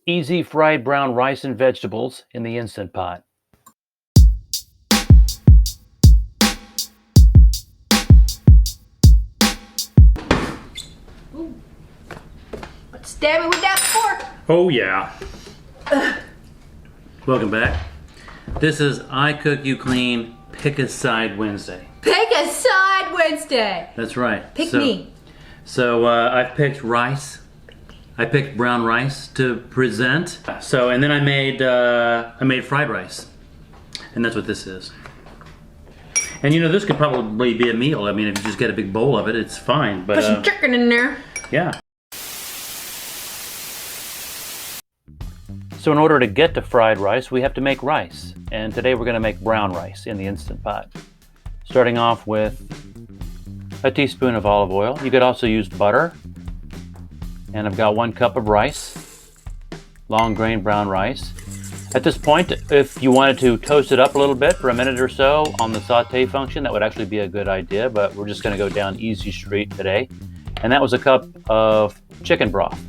Easy fried brown rice and vegetables in the Instant Pot. Ooh. Stab me with that fork. Oh yeah. Welcome back. This is I Cook You Clean Pick a Side Wednesday. Pick a side Wednesday. That's right. Pick me. So I've picked rice. I picked brown rice to present. So and then I made fried rice, and that's what this is. And you know, this could probably be a meal. I mean, if you just get a big bowl of it, it's fine. But put some chicken in there. Yeah. So in order to get to fried rice, we have to make rice. And today we're going to make brown rice in the Instant Pot. Starting off with a teaspoon of olive oil. You could also use butter. And I've got 1 cup of rice, long grain brown rice. At this point, if you wanted to toast it up a little bit for a minute or so on the saute function, that would actually be a good idea, but we're just going to go down easy street today. And that was a cup of chicken broth.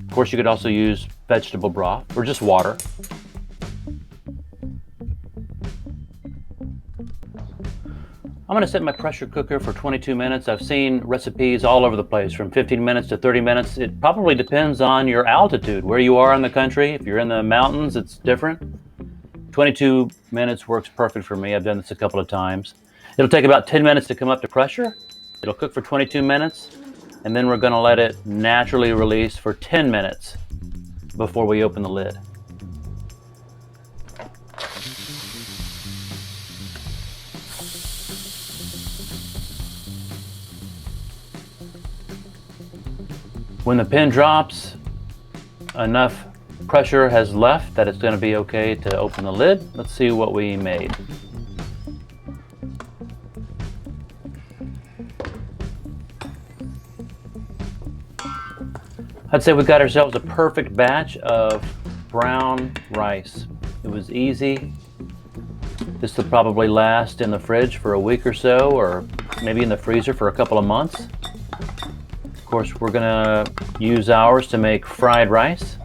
Of course, you could also use vegetable broth or just water. I'm going to set my pressure cooker for 22 minutes. I've seen recipes all over the place from 15 minutes to 30 minutes. It probably depends on your altitude, where you are in the country. If you're in the mountains, it's different. 22 minutes works perfect for me. I've done this a couple of times. It'll take about 10 minutes to come up to pressure. It'll cook for 22 minutes, and then we're going to let it naturally release for 10 minutes before we open the lid. When the pin drops, enough pressure has left that it's going to be okay to open the lid. Let's see what we made. I'd say we got ourselves a perfect batch of brown rice. It was easy. This will probably last in the fridge for a week or so, or maybe in the freezer for a couple of months. Of course, we're gonna use ours to make fried rice.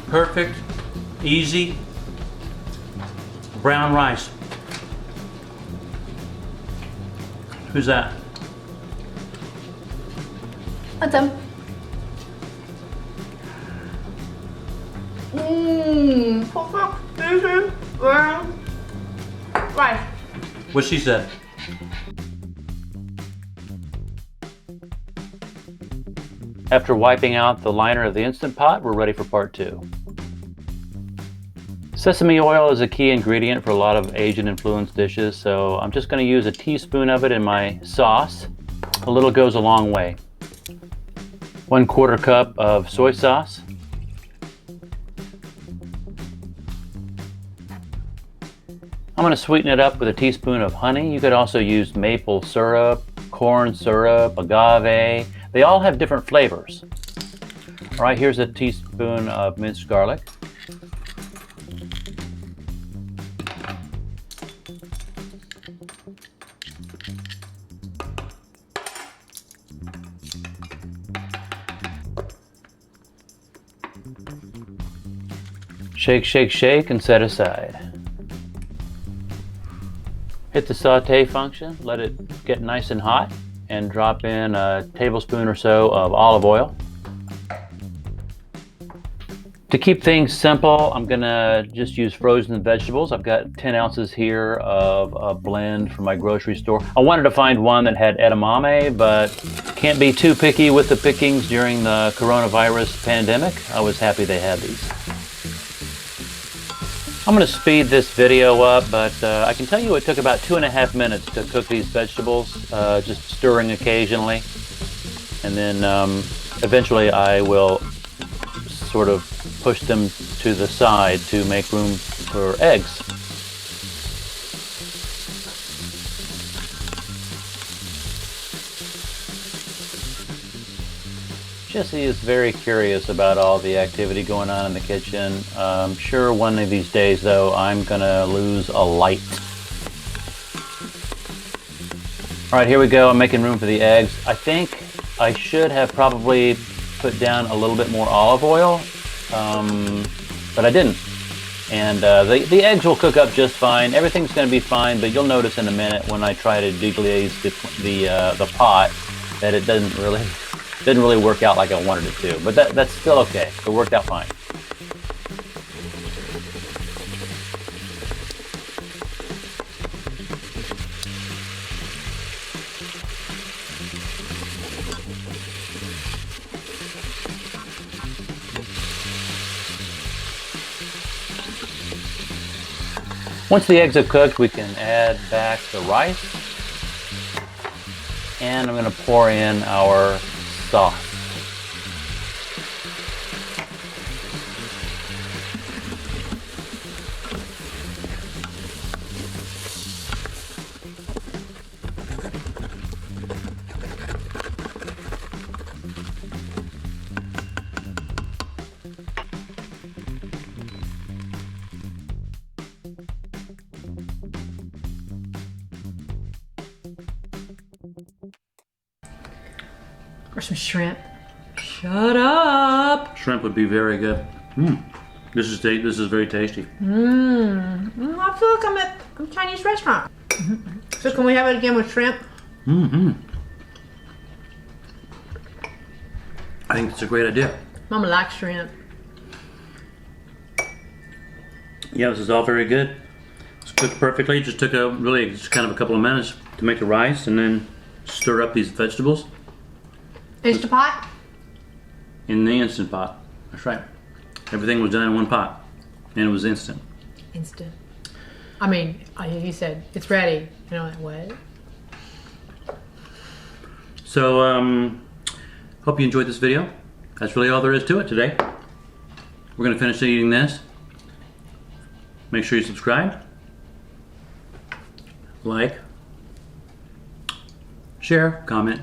Perfect, easy, brown rice. Who's that? What's up? Brown rice. What she said. After wiping out the liner of the Instant Pot, we're ready for part 2. Sesame oil is a key ingredient for a lot of Asian-influenced dishes, so I'm just going to use a teaspoon of it in my sauce. A little goes a long way. 1/4 cup of soy sauce. I'm going to sweeten it up with a teaspoon of honey. You could also use maple syrup, corn syrup, agave. They all have different flavors. All right, here's a teaspoon of minced garlic. Shake, shake, shake, and set aside. Hit the saute function, let it get nice and hot, and drop in a tablespoon or so of olive oil. To keep things simple, I'm gonna just use frozen vegetables. I've got 10 ounces here of a blend from my grocery store. I wanted to find one that had edamame, but can't be too picky with the pickings during the coronavirus pandemic. I was happy they had these. I'm going to speed this video up, but I can tell you it took about 2.5 minutes to cook these vegetables, just stirring occasionally. And then eventually I will sort of push them to the side to make room for eggs. Jesse is very curious about all the activity going on in the kitchen. I'm sure one of these days, though, I'm gonna lose a light. All right, here we go. I'm making room for the eggs. I think I should have probably put down a little bit more olive oil, but I didn't. And the eggs will cook up just fine. Everything's going to be fine, but you'll notice in a minute when I try to deglaze the pot that it didn't really work out like I wanted it to. But that's still okay. It worked out fine. Once the eggs have cooked, we can add back the rice. And I'm going to pour in our sauce. Or some shrimp. Shut up. Shrimp would be very good. This is very tasty. I feel like I'm at a Chinese restaurant. So can we have it again with shrimp? I think it's a great idea. Mama likes shrimp. Yeah, this is all very good. It's cooked perfectly. It just took just kind of a couple of minutes to make the rice and then stir up these vegetables. Instant pot? In the Instant Pot. That's right. Everything was done in one pot, and it was instant. Instant. I mean, he said, it's ready. You know, what? So, hope you enjoyed this video. That's really all there is to it today. We're going to finish eating this. Make sure you subscribe, like, share, comment.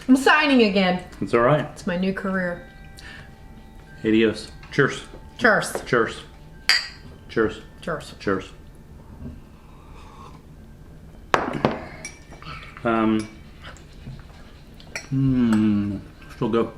I'm signing again. It's all right. It's my new career. Adios. Cheers. Cheers. Cheers. Cheers. Cheers. Cheers. Still go.